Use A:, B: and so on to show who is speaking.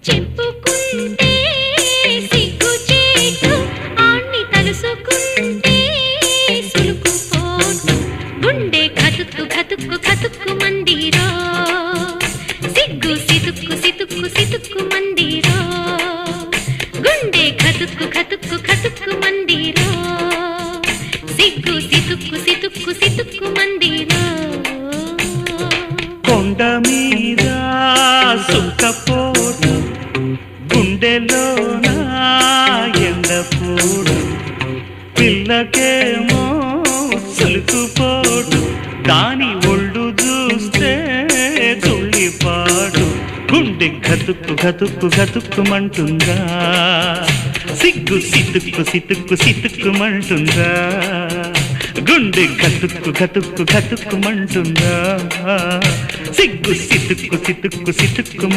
A: చెప్పుకుంటే సిగ్గుచేటు ఆణ్ణి తలుసుకుంటే సులుకుపోటు గుండె ఖతుక్కు ఖతుక్కు ఖతుక్కు మందిరో సిగ్గు సితుక్కు సితుక్కు సితుక్కు మందిరో గుండె ఖతుక్కు ఖతుక్కు ఖతుక్కు మందిరో సిగ్గు సితుక్కు సితుక్కు సితుక్కు మందిరో
B: కొండ మీద సుఖపోటు గుండెలోన ఎండపోడు పిల్లకేమో సులుకుపోటు దాని ఒళ్ళు చూస్తే తుళ్ళిపాటు గుండె గతుక్కు గతుక్కు గతుక్కుమంటుందా సిగ్గు సితుక్కు సితుక్కు సితుక్కుమంటుందా గుండె గతుక్కు గతుక్కు గతుక్కుమంటుందా సిగ్గు సితుక్కు సితుక్కు సితుక్కుమంటుందా